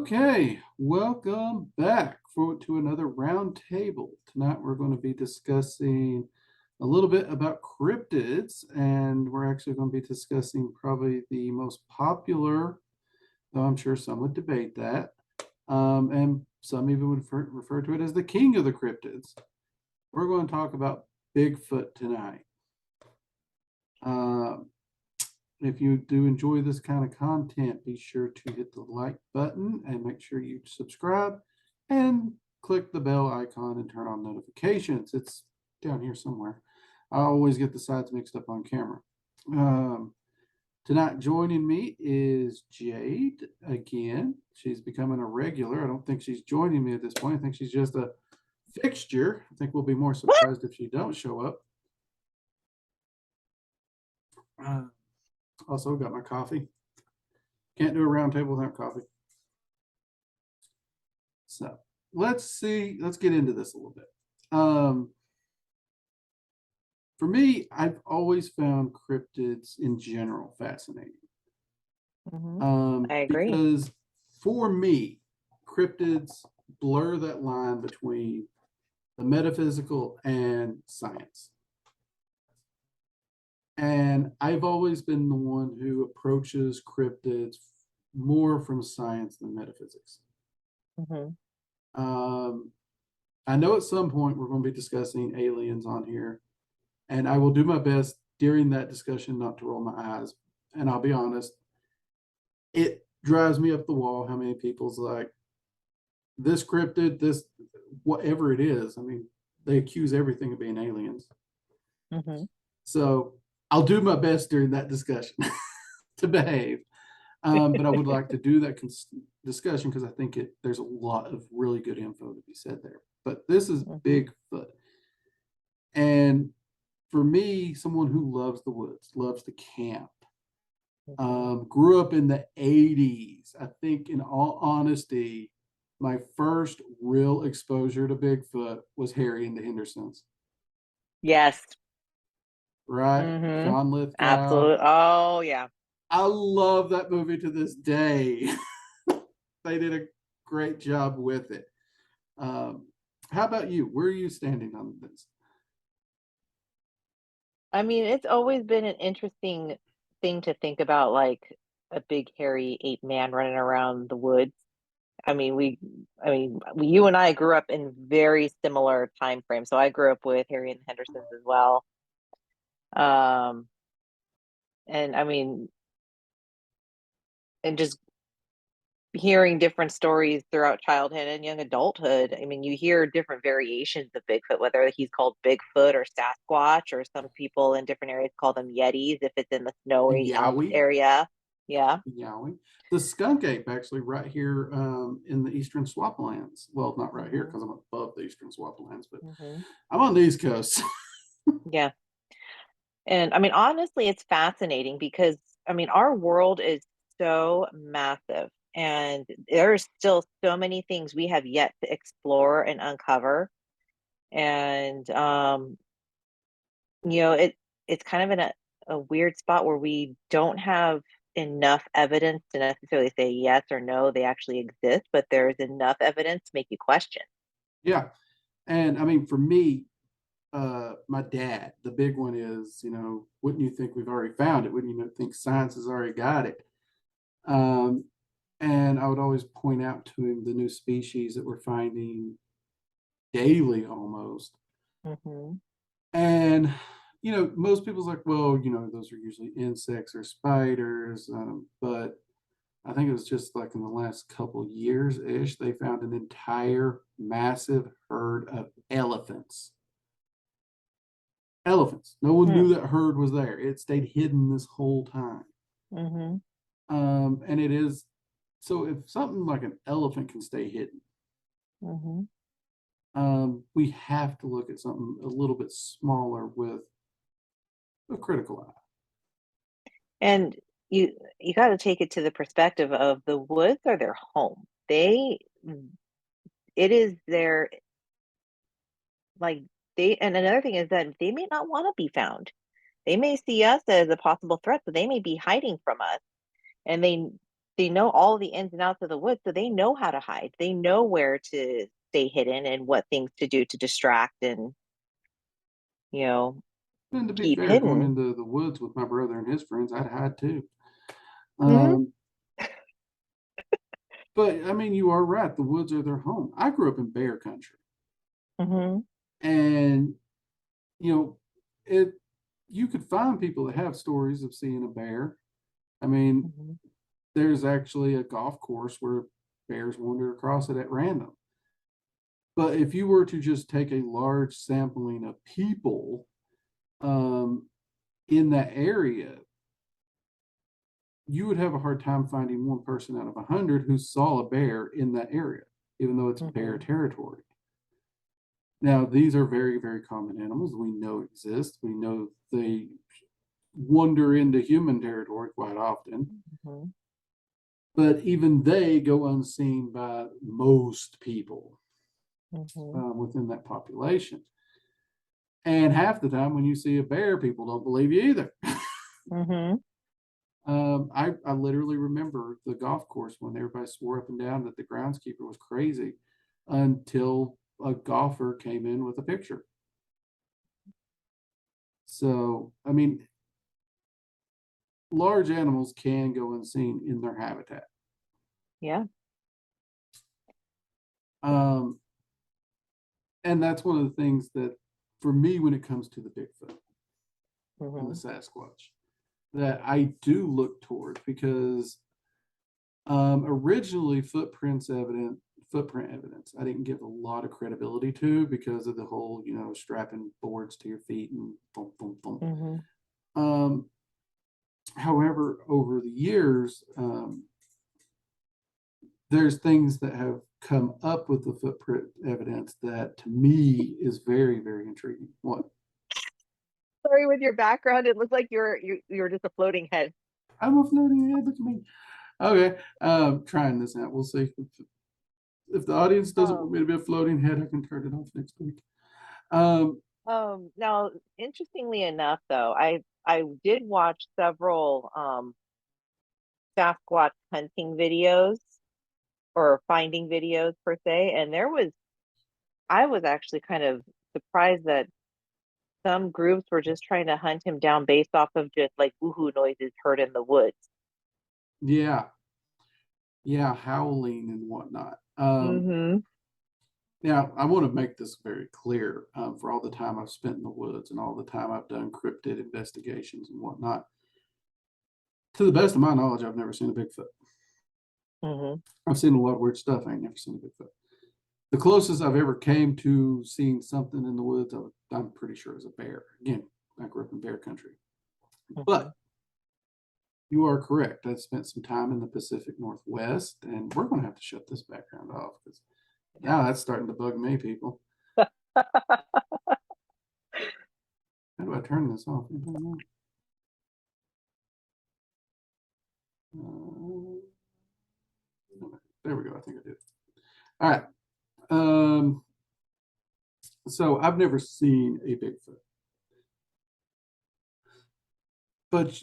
Okay, welcome back to another round table. Tonight we're going to be discussing a little bit about cryptids, and we're actually going to be discussing probably the most popular, though I'm sure some would debate that, and some even would refer to it as the king of the cryptids. We're going to talk about Bigfoot tonight. Um, If you do enjoy this kind of content, be sure to hit the like button and make sure you subscribe and click the bell icon and turn on notifications. It's down here somewhere. I always get the sides mixed up on camera. Tonight joining me is Jade again. She's becoming a regular. I don't think she's joining me at this point. I think she's just a fixture. I think we'll be more surprised if she don't show up. Also got my coffee. Can't do a round table without coffee. So let's get into this a little bit. For me, I've always found cryptids in general fascinating. I agree. Because for me, cryptids blur that line between the metaphysical and science. And I've always been the one who approaches cryptids more from science than metaphysics. I know at some point we're going to be discussing aliens on here, and I will do my best during that discussion not to roll my eyes. And I'll be honest, it drives me up the wall how many people's like, this cryptid, this whatever it is. I mean, they accuse everything of being aliens. So I'll do my best during that discussion to behave. But I would like to do that discussion because I think there's a lot of really good info to be said there. But this is Bigfoot. And for me, someone who loves the woods, loves to camp, grew up in the 80s. I think, in all honesty, my first real exposure to Bigfoot was Harry and the Hendersons. Yes. Right? John Lithgow. Absolutely. Oh, yeah. I love that movie to this day. They did a great job with it. How about you? Where are you standing on this? I mean, it's always been an interesting thing to think about, like a big hairy ape man running around the woods. You and I grew up in very similar time frames. So I grew up with Harry and the Hendersons as well. And I mean, and just hearing different stories throughout childhood and young adulthood. I mean, you hear different variations of Bigfoot, whether he's called Bigfoot or Sasquatch, or some people in different areas call them Yetis if it's in the snowy Alps area. Yeah. Yowie. The skunk ape actually right here in the eastern swamplands. Well, not right here because I'm above the eastern swamplands, but I'm on the East Coast. Yeah. And I mean, honestly, it's fascinating because I mean, our world is so massive and there's still so many things we have yet to explore and uncover. And it's kind of in a weird spot where we don't have enough evidence to necessarily say yes or no, they actually exist, but there's enough evidence to make you question. Yeah. And I mean, for me, my dad, the big one is, wouldn't you think we've already found it? Wouldn't you think science has already got it? And I would always point out to him the new species that we're finding daily almost. And, most people's like, well, those are usually insects or spiders. But I think it was just like in the last couple years-ish, they found an entire massive herd of elephants. Elephants. No one knew that herd was there. It stayed hidden this whole time. And it is, so if something like an elephant can stay hidden, we have to look at something a little bit smaller with a critical eye. And you got to take it to the perspective of the woods are their home. It is their, like, and another thing is that they may not want to be found. They may see us as a possible threat, but they may be hiding from us. And they know all the ins and outs of the woods, so they know how to hide. They know where to stay hidden and what things to do to distract and, you know, And to be keep fair, going hidden. into the woods with my brother and his friends, I'd hide too. Hmm. But I mean, you are right. The woods are their home. I grew up in bear country, Hmm. and you know, it. You could find people that have stories of seeing a bear. I mean, Hmm. there's actually a golf course where bears wander across it at random. But if you were to just take a large sampling of people um, in that area, you would have a hard time finding one person out of 100 who saw a bear in that area, even though it's bear Hmm. territory. Now, these are very, very common animals we know exist. We know they wander into human territory quite often, Hmm. but even they go unseen by most people Hmm. within that population. And half the time when you see a bear, people don't believe you either. Hmm. I literally remember the golf course when everybody swore up and down that the groundskeeper was crazy until a golfer came in with a picture. So, I mean, large animals can go unseen in their habitat. Yeah. Um, and that's one of the things that, for me, when it comes to the Bigfoot and the Hmm. Sasquatch, that I do look toward because originally footprint evidence I didn't give a lot of credibility to because of the whole, strapping boards to your feet and thump, thump, thump. Hmm. Um, however, over the years, there's things that have come up with the footprint evidence that to me is very, very intriguing. What? Sorry, with your background, it looks like you're just a floating head. I'm a floating head. Look at me. Okay, trying this out. We'll see. If the audience doesn't want Um, me to be a floating head, I can turn it off next week. Um, Now, interestingly enough, though, I did watch several Sasquatch hunting videos or finding videos per se, and I was actually kind of surprised that some groups were just trying to hunt him down based off of just like woohoo noises heard in the woods. yeah, yeah, howling and whatnot. Mm-hmm. Now, I want to make this very clear for all the time I've spent in the woods and all the time I've done cryptid investigations and whatnot. To the best of my knowledge, I've never seen a Bigfoot. Mm-hmm. I've seen a lot of weird stuff. I ain't never seen a Bigfoot. The closest I've ever came to seeing something in the woods, I'm pretty sure is a bear. Again, I grew up in bear country. Mm-hmm. But you are correct. I spent some time in the Pacific Northwest, and we're going to have to shut this background off because now that's starting to bug me, people. How do I turn this off? I don't know. There we go. I think I did. All right. So I've never seen a Bigfoot, but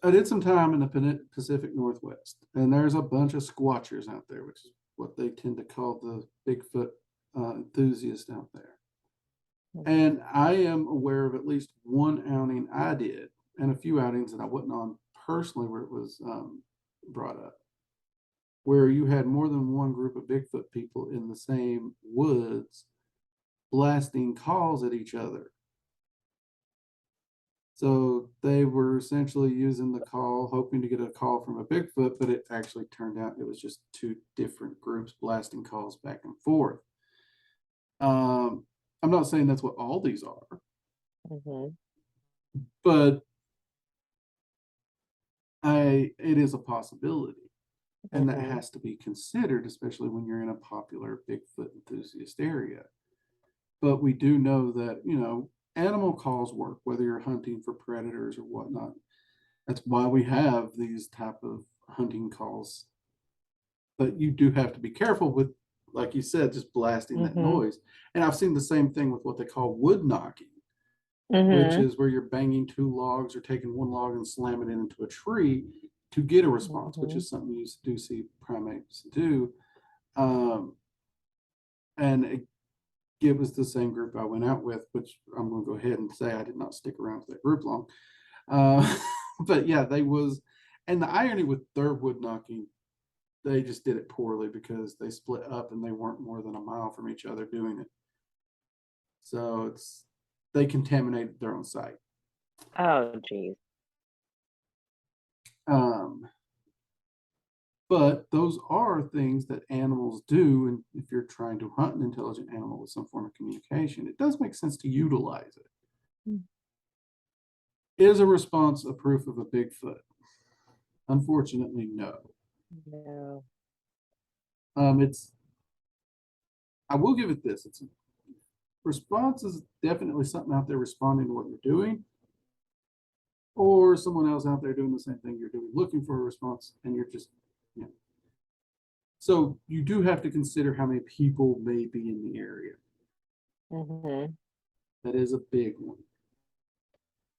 I did some time in the Pacific Northwest, and there's a bunch of squatchers out there, which is what they tend to call the Bigfoot enthusiasts out there. Mm-hmm. And I am aware of at least one outing I did, and a few outings that I wasn't on personally where it was brought up, where you had more than one group of Bigfoot people in the same woods blasting calls at each other. So they were essentially using the call, hoping to get a call from a Bigfoot, but it actually turned out it was just two different groups blasting calls back and forth. I'm not saying that's what all these are, Mm-hmm. but it is a possibility. And that Mm-hmm. has to be considered, especially when you're in a popular Bigfoot enthusiast area. But we do know that, animal calls work, whether you're hunting for predators or whatnot. That's why we have these type of hunting calls. But you do have to be careful with, like you said, just blasting that Mm-hmm. noise. And I've seen the same thing with what they call wood knocking, which Mm-hmm. is where you're banging two logs or taking one log and slamming it into a tree. to get a response, which is something you do see primates do. And it was the same group I went out with, which I'm going to go ahead and say I did not stick around with that group long. But yeah, and the irony with their wood knocking, they just did it poorly because they split up and they weren't more than a mile from each other doing it. So they contaminated their own site. Oh, geez. But those are things that animals do, and if you're trying to hunt an intelligent animal with some form of communication, it does make sense to utilize it. Is a response a proof of a Bigfoot? Unfortunately, no. No. I will give it this. Response is definitely something out there responding to what you're doing, or someone else out there doing the same thing you're doing, looking for a response, and you're just, So you do have to consider how many people may be in the area. That is a big one.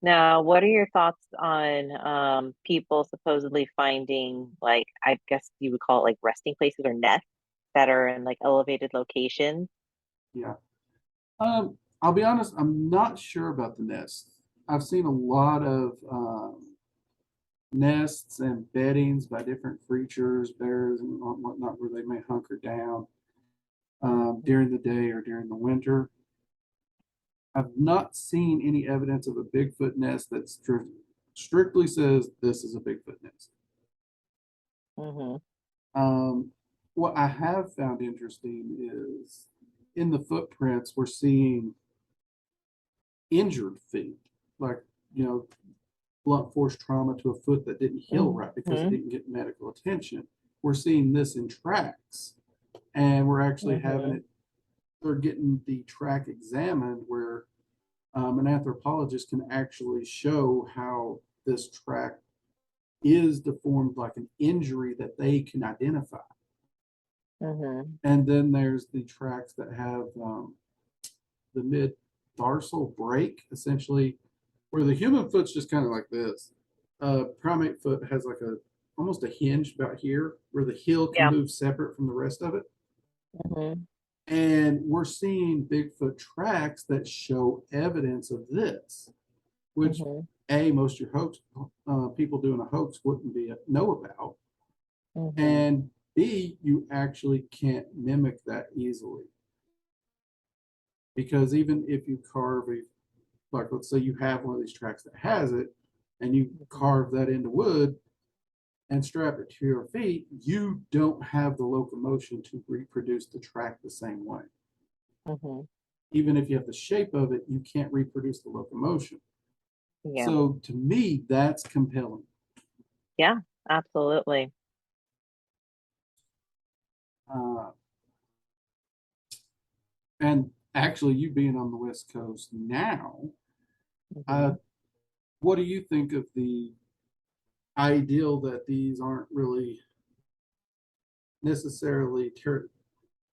Now, what are your thoughts on people supposedly finding, like, I guess you would call it like resting places or nests that are in like elevated locations? Yeah. I'll be honest, I'm not sure about the nests. I've seen a lot of nests and beddings by different creatures, bears and whatnot, where they may hunker down during the day or during the winter. I've not seen any evidence of a Bigfoot nest that strictly says this is a Bigfoot nest. What I have found interesting is in the footprints, we're seeing injured feet, like, blunt force trauma to a foot that didn't heal right because it didn't get medical attention. We're seeing this in tracks, and we're actually having it, they're getting the track examined where an anthropologist can actually show how this track is deformed like an injury that they can identify. And then there's the tracks that have the mid-tarsal break, essentially, where the human foot's just kind of like this. Primate foot has like almost a hinge about here where the heel can move separate from the rest of it. And we're seeing Bigfoot tracks that show evidence of this, which most of your hoax people doing a hoax wouldn't know about, and B, you actually can't mimic that easily, because even if you carve like, let's say you have one of these tracks that has it, and you carve that into wood and strap it to your feet, you don't have the locomotion to reproduce the track the same way. Even if you have the shape of it, you can't reproduce the locomotion. So to me, that's compelling. Yeah, absolutely. And actually, you being on the West Coast now, what do you think of the ideal that these aren't really necessarily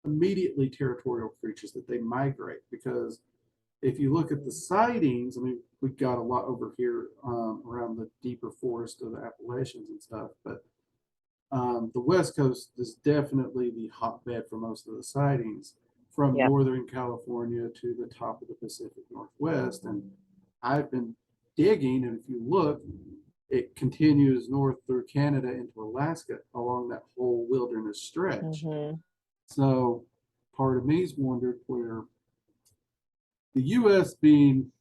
immediately territorial creatures, that they migrate? Because if you look at the sightings, I mean, we've got a lot over here around the deeper forest of the Appalachians and stuff, but the West Coast is definitely the hotbed for most of the sightings, from Northern California to the top of the Pacific Northwest. And I've been digging, and if you look, it continues north through Canada into Alaska along that whole wilderness stretch. So part of me's wondered where the U.S. being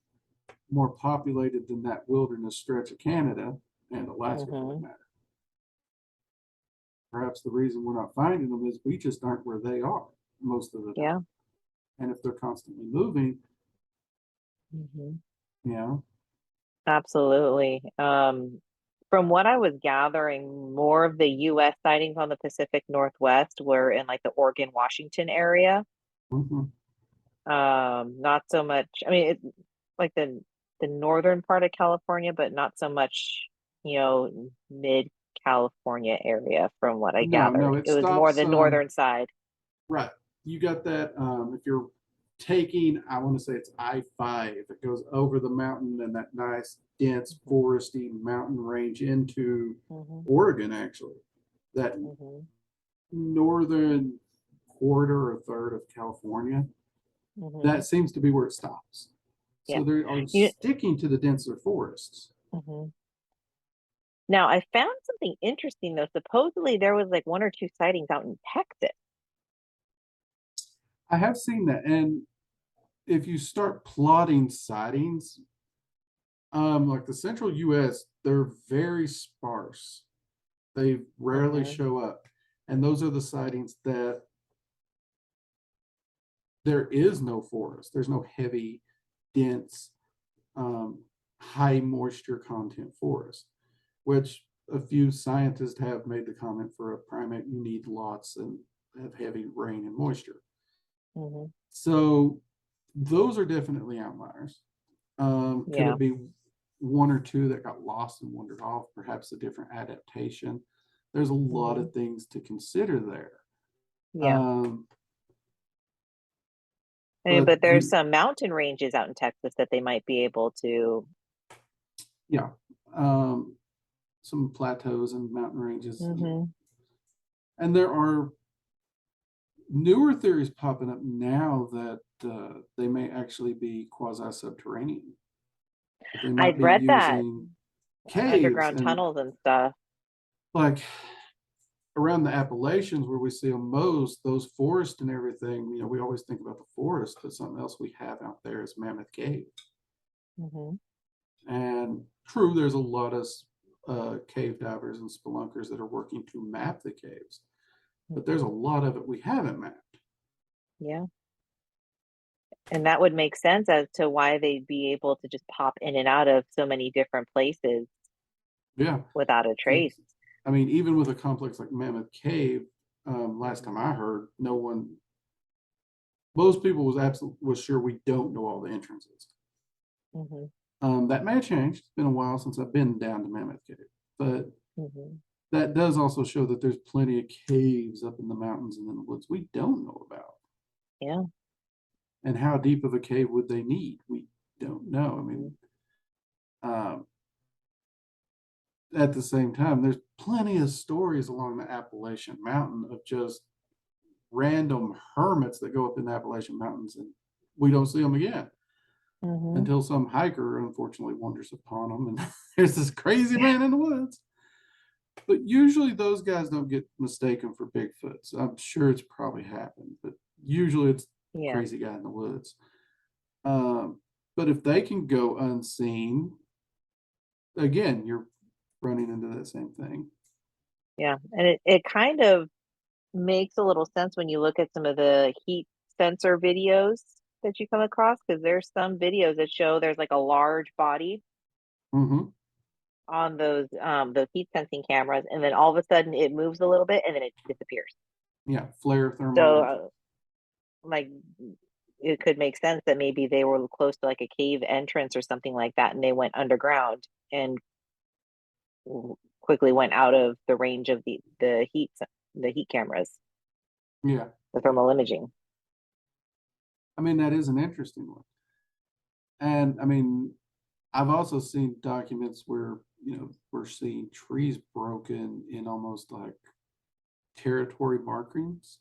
more populated than that wilderness stretch of Canada and Alaska for that matter. Perhaps the reason we're not finding them is we just aren't where they are most of the time. And if they're constantly moving, Absolutely. From what I was gathering, more of the U.S. sightings on the Pacific Northwest were in like the Oregon, Washington area. Not so much, I mean, it's like the northern part of California, but not so much, mid California area from what I gathered. It was more the northern side. Right. You got that. If you're taking, I want to say it's I-5, it goes over the mountain and that nice dense foresty mountain range into Mhm. Oregon, actually. That Mhm. northern quarter or third of California, Mhm. that seems to be where it stops. Yeah. So they are You. sticking to the denser forests. Mhm. Now, I found something interesting though. Supposedly there was like one or two sightings out in Texas. I have seen that. And if you start plotting sightings, like the central US, they're very sparse. They rarely Mhm. show up. And those are the sightings that there is no forest. There's no heavy, dense, high moisture content forest, which a few scientists have made the comment for a primate, you need lots and have heavy rain and moisture. Mhm. So those are definitely outliers. Could Yeah. it be one or two that got lost and wandered off? Perhaps a different adaptation. There's a lot Mhm. of things to consider there. Yeah. Um, I mean, but but there's some mountain ranges out in Texas that they might be able to. yeah, um, some plateaus and mountain ranges, Mhm. and there are newer theories popping up now that they may actually be quasi-subterranean. That they might I'd be read that using caves underground and tunnels and stuff. like around the Appalachians where we see them most, those forests and everything, we always think about the forest, but something else we have out there is Mammoth Cave. Mhm. And true, there's a lot of cave divers and spelunkers that are working to map the caves, but there's a Mhm. lot of it we haven't mapped. Yeah. And that would make sense as to why they'd be able to just pop in and out of so many different places Yeah. without a trace. I mean, even with a complex like Mammoth Cave, last time I heard, most people was sure we don't know all the entrances. Mhm. That may have changed. It's been a while since I've been down to Mammoth Cave, but Mhm. that does also show that there's plenty of caves up in the mountains and in the woods we don't know about. Yeah. And how deep of a cave would they need? We don't know. I mean, Mhm. um, at the same time, there's plenty of stories along the Appalachian Mountain of just random hermits that go up in the Appalachian Mountains and we don't see them again Mhm. until some hiker unfortunately wanders upon them and there's this crazy Yeah. man in the woods. But usually those guys don't get mistaken for Bigfoots. I'm sure it's probably happened, but usually it's Yeah. crazy guy in the woods. Um, but if they can go unseen, again, you're running into that same thing. Yeah. And it kind of makes a little sense when you look at some of the heat sensor videos that you come across, because there's some videos that show there's like a large body Hmm. on those heat sensing cameras, and then all of a sudden it moves a little bit and then it disappears. Yeah, flare thermal So imaging. like it could make sense that maybe they were close to like a cave entrance or something like that, and they went underground and quickly went out of the range of the heat cameras, Yeah. the thermal imaging. I mean, that is an interesting one. And I mean, I've also seen documents where, we're seeing trees broken in almost like territory markings.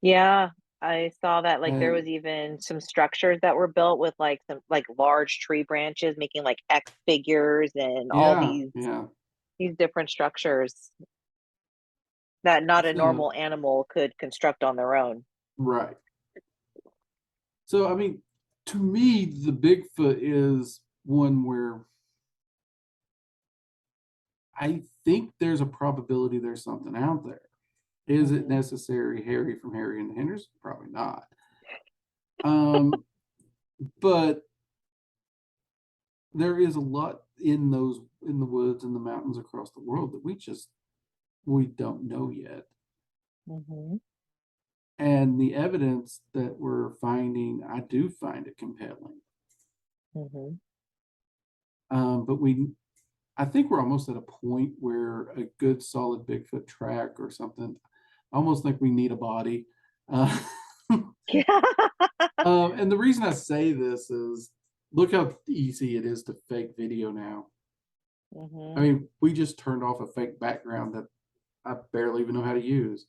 Yeah, I saw that. Like there And was even some structures that were built with like some like large tree branches making like X figures and all yeah, yeah. these different structures that not a So, normal animal could construct on their own. right. So, I mean, to me, the Bigfoot is one where I think there's a probability there's something out there. Is it Hmm. necessary Harry from Harry and the Hendersons? Probably not. Um, but there is a lot in the woods and the mountains across the world that we don't know yet. Hmm. And the evidence that we're finding, I do find it compelling. Hmm. But I think we're almost at a point where a good solid Bigfoot track or something, I almost think we need a body. Uh, Yeah. and the reason I say this is look how easy it is to fake video now. I mean, we just turned off a fake background that I barely even know how to use.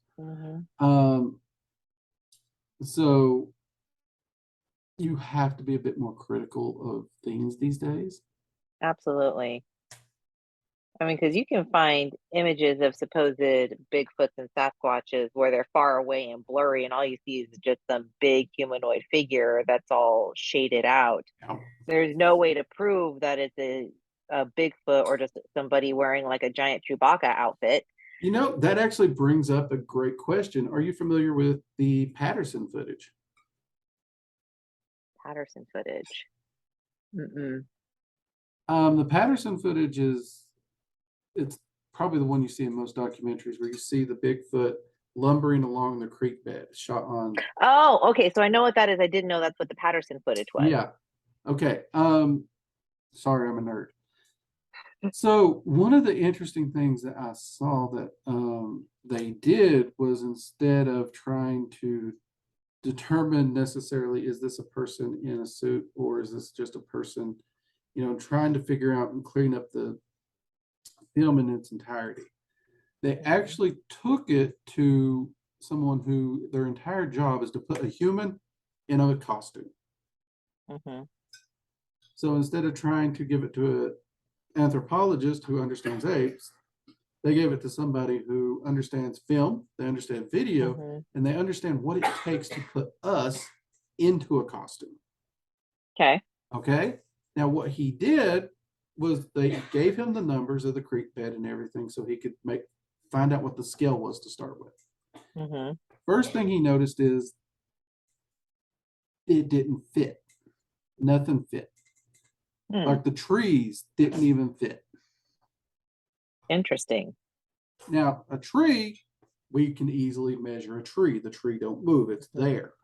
So you have to be a bit more critical of things these days. Absolutely. I mean, because you can find images of supposed Bigfoots and Sasquatches where they're far away and blurry, and all you see is just some big humanoid figure that's all shaded out. Yeah. There's no way to prove that it's a Bigfoot or just somebody wearing like a giant Chewbacca outfit. You know, that actually brings up a great question. Are you familiar with the Patterson footage? Patterson footage. Mm-mm. The Patterson footage it's probably the one you see in most documentaries where you see the Bigfoot lumbering along the creek bed shot on. Oh, okay. So I know what that is. I didn't know that's what the Patterson footage was. Yeah. Okay. Sorry, I'm a nerd. So one of the interesting things that I saw that they did was, instead of trying to determine necessarily, is this a person in a suit or is this just a person, trying to figure out and clean up the film in its entirety. They actually took it to someone who their entire job is to put a human in a costume. So instead of trying to give it to an anthropologist who understands apes, they gave it to somebody who understands film, they understand video, and they understand what it takes to put us into a costume. Okay. Now, what he did was they gave him the numbers of the creek bed and everything so he could find out what the scale was to start with. First thing he noticed is it didn't fit. Nothing fit. Like the trees didn't even fit. Interesting. Now, a tree, we can easily measure a tree. The tree don't move, it's there.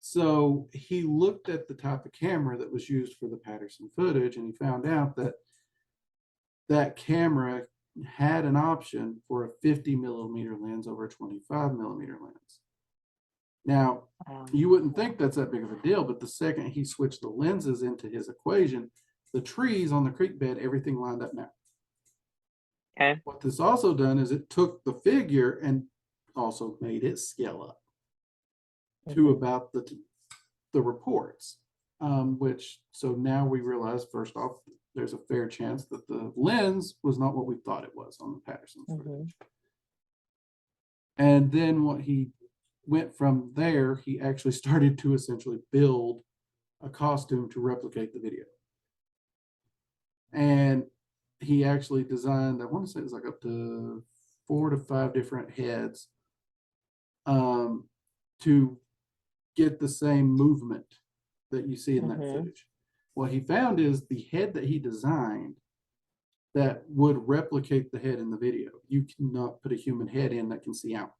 So he looked at the type of camera that was used for the Patterson footage, and he found out that that camera had an option for a 50 millimeter lens over a 25 millimeter lens. Now, you wouldn't think that's that big of a deal, but the second he switched the lenses into his equation, the trees on the creek bed, everything lined up now. What this also done is it took the figure and also made it scale up to about the reports, so now we realize, first off, there's a fair chance that the lens was not what we thought it was on the Patterson footage. And then what he went from there, he actually started to essentially build a costume to replicate the video. And he actually designed, I want to say it was like up to 4 to 5 different heads to get the same movement that you see in that footage. What he found is the head that he designed that would replicate the head in the video. You cannot put a human head in that can see out.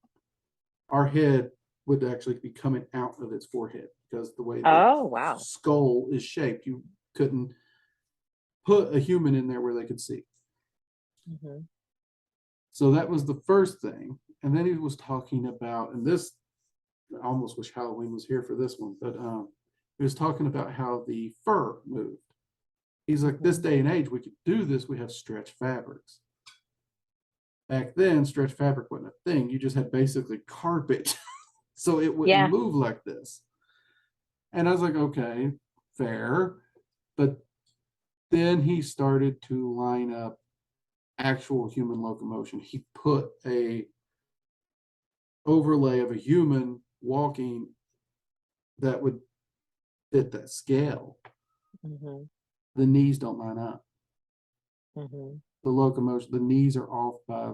Our head would actually be coming out of its forehead because the way the skull is shaped, you couldn't put a human in there where they could see. So that was the first thing. And then he was talking about, and this, I almost wish Halloween was here for this one, but he was talking about how the fur moved. He's like, this day and age, we could do this. We have stretch fabrics. Back then, stretch fabric wasn't a thing. You just had basically carpet. So it wouldn't move like this. And I was like, okay, fair. But then he started to line up actual human locomotion. He put a overlay of a human walking that would fit that scale. The knees don't line up. The locomotion, the knees are off by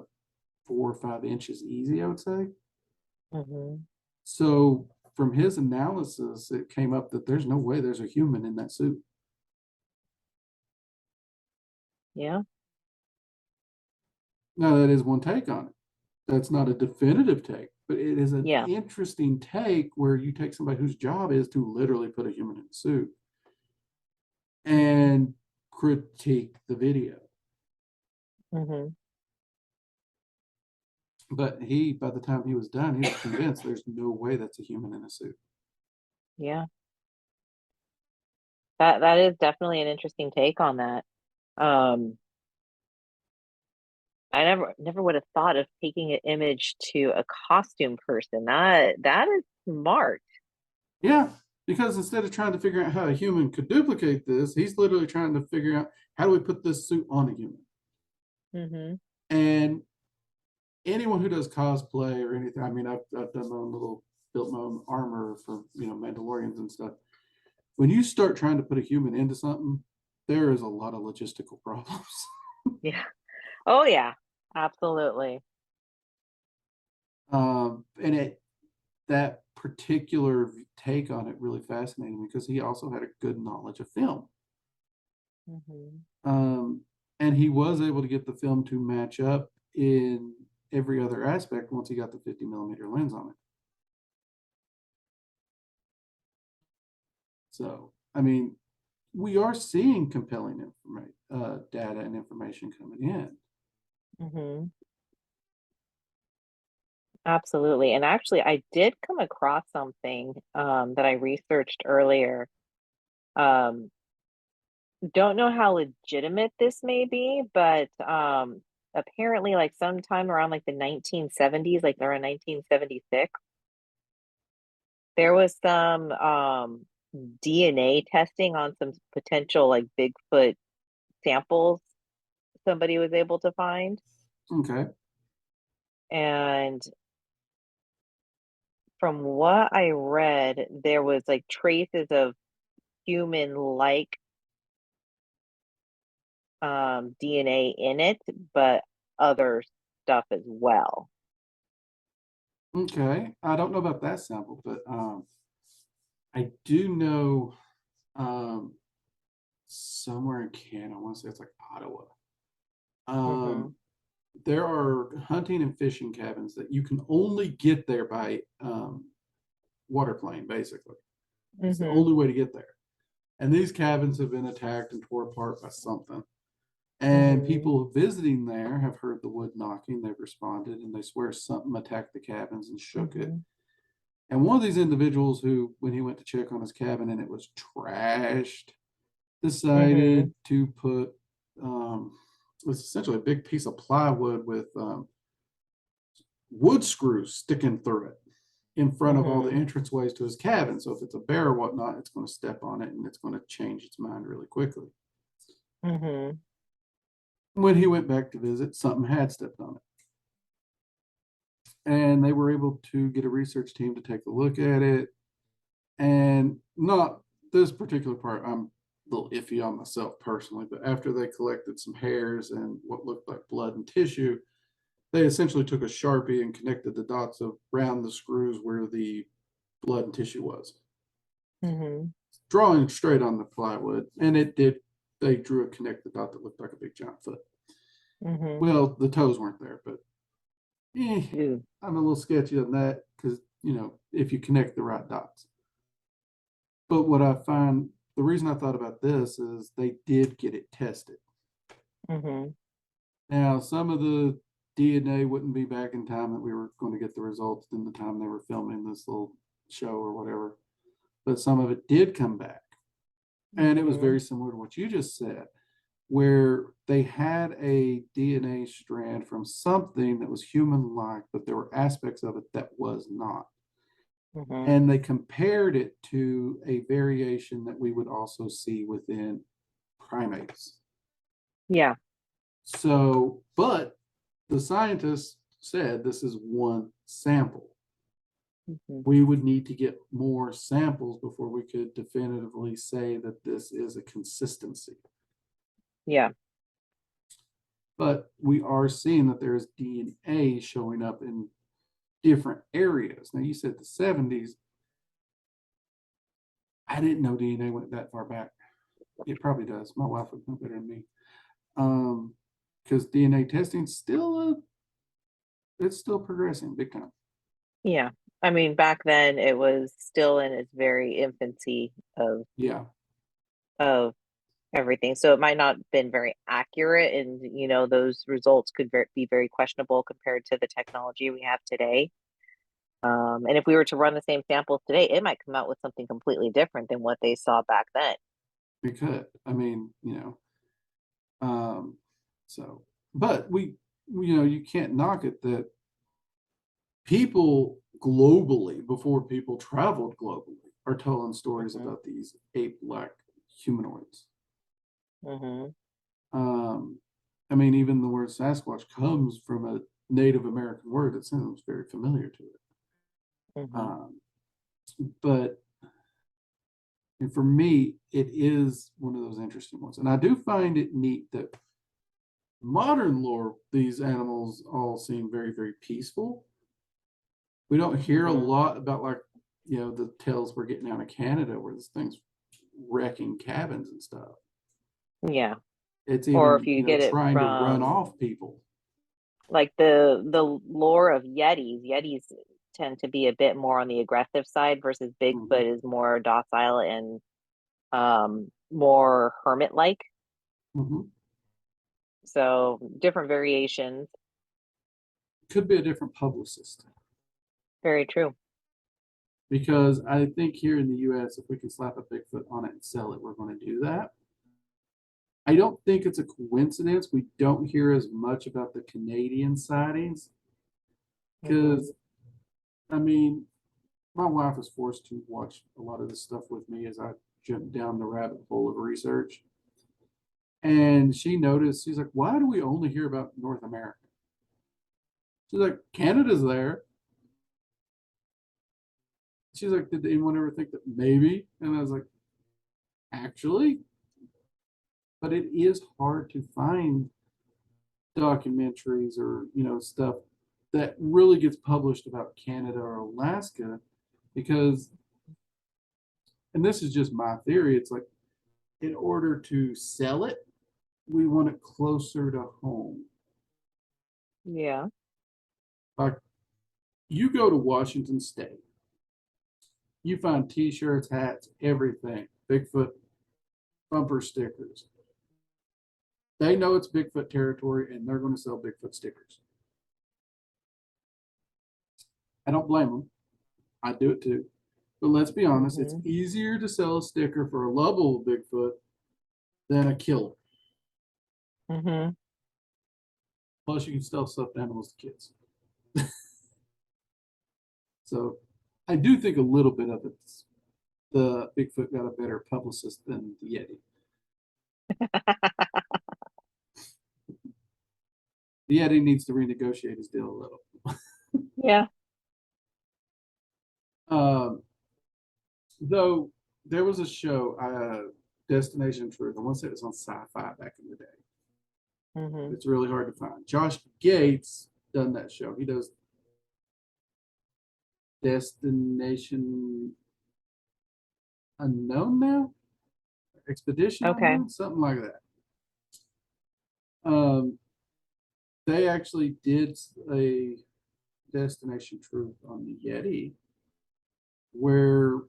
4 or 5 inches easy, I would say. So from his analysis, it came up that there's no way there's a human in that suit. Now, that is one take on it. That's not a definitive take, but it is an interesting take where you take somebody whose job is to literally put a human in a suit and critique the video. But by the time he was done, he was convinced there's no way that's a human in a suit. That is definitely an interesting take on that. Um, I never would have thought of taking an image to a costume person. That is smart. Yeah, because instead of trying to figure out how a human could duplicate this, he's literally trying to figure out how do we put this suit on a human. Mm-hmm. And anyone who does cosplay or anything, I mean, I've done my own built my own armor for, Mandalorians and stuff. When you start trying to put a human into something, there is a lot of logistical problems. Yeah. Oh yeah. Absolutely. And that particular take on it really fascinated me because he also had a good knowledge of film. Mm-hmm. Um, and he was able to get the film to match up in every other aspect once he got the 50 millimeter lens on it. So, I mean, we are seeing compelling data and information coming in. Mm-hmm. Absolutely. And actually, I did come across something that I researched earlier. Um, don't know how legitimate this may be, but apparently, like sometime around like the 1970s, like around 1976, there was some DNA testing on some potential like Bigfoot samples somebody was able to find. Okay. And from what I read, there was like traces of human-like DNA in it, but other stuff as well. Okay. I don't know about that sample, but I do know somewhere in Canada, I want to say it's like Ottawa. Mm-hmm. Um, there are hunting and fishing cabins that you can only get there by water plane, basically. It's the Mm-hmm. only way to get there. And these cabins have been attacked and tore apart by something. And Mm-hmm. people visiting there have heard the wood knocking. They've responded and they swear something attacked the cabins and shook it. Mm-hmm. And one of these individuals who, when he went to check on his cabin and it was trashed, Mm-hmm. decided to put it was essentially a big piece of plywood with wood screws sticking through it in front of all the Mm-hmm. entranceways to his cabin. So if it's a bear or whatnot, it's going to step on it and it's going to change its mind really quickly. Mm-hmm. When he went back to visit, something had stepped on it. And they were able to get a research team to take a look at it. And not this particular part, I'm a little iffy on myself personally, but after they collected some hairs and what looked like blood and tissue, they essentially took a Sharpie and connected the dots around the screws where the blood and tissue was, Mm-hmm. drawing straight on the plywood. And it did, they drew a connected dot that looked like a big giant foot. Mm-hmm. Well, the toes weren't there, but Ooh. I'm a little sketchy on that because, if you connect the right dots. But what I find, the reason I thought about this is they did get it tested. Mm-hmm. Now, some of the DNA wouldn't be back in time that we were going to get the results in the time they were filming this little show or whatever, but some of it did come back. And it was Mm-hmm. very similar to what you just said, where they had a DNA strand from something that was human-like, but there were aspects of it that was not. Mm-hmm. And they compared it to a variation that we would also see within primates. Yeah. So, but the scientists said this is one sample. Mm-hmm. We would need to get more samples before we could definitively say that this is a consistency. Yeah. But we are seeing that there is DNA showing up in different areas. Now, you said the 70s. I didn't know DNA went that far back. It probably does. My wife would know better than me. Because DNA testing it's still progressing big time. Yeah. I mean, back then it was still in its very infancy Yeah. of everything. So it might not have been very accurate, and those results could be very questionable compared to the technology we have today. And if we were to run the same samples today, it might come out with something completely different than what they saw back then. It could. I mean, so, but you can't knock it that people globally, before people traveled globally, are telling stories about these ape-like humanoids. I mean, even the word Sasquatch comes from a Native American word that sounds very familiar to it. But and for me, it is one of those interesting ones. And I do find it neat that modern lore, these animals all seem very, very peaceful. We don't hear a lot about, like, the tales we're getting out of Canada where this thing's wrecking cabins and stuff. Yeah. It's Or even, if you get it trying to run from off people. like the lore of Yetis tend to be a bit more on the aggressive side versus Bigfoot is more docile and more hermit-like. So different variations. Could be a different publicist. Very true. Because I think here in the US, if we can slap a Bigfoot on it and sell it, we're going to do that. I don't think it's a coincidence we don't hear as much about the Canadian sightings. Because, I mean, my wife was forced to watch a lot of this stuff with me as I jumped down the rabbit hole of research. And she noticed, she's like, why do we only hear about North America? She's like, Canada's there. She's like, did anyone ever think that maybe? And I was like, actually? But it is hard to find documentaries or, stuff that really gets published about Canada or Alaska because, and this is just my theory, it's like, in order to sell it, we want it closer to home. Yeah. Like, you go to Washington State, you find t-shirts, hats, everything, Bigfoot bumper stickers. They know it's Bigfoot territory and they're going to sell Bigfoot stickers. I don't blame them. I do it too. But let's be honest, it's easier to sell a sticker for a lovable Bigfoot than a killer. Plus, you can sell stuffed animals to kids. So I do think a little bit of it's the Bigfoot got a better publicist than the Yeti. The Yeti needs to renegotiate his deal a little. Yeah. Though there was a show, Destination Truth. I want to say it was on Sci-Fi back in the day. It's really hard to find. Josh Gates done that show. He does Destination Unknown now? Expedition Unknown? Something like that. They actually did a Destination Truth on the Yeti where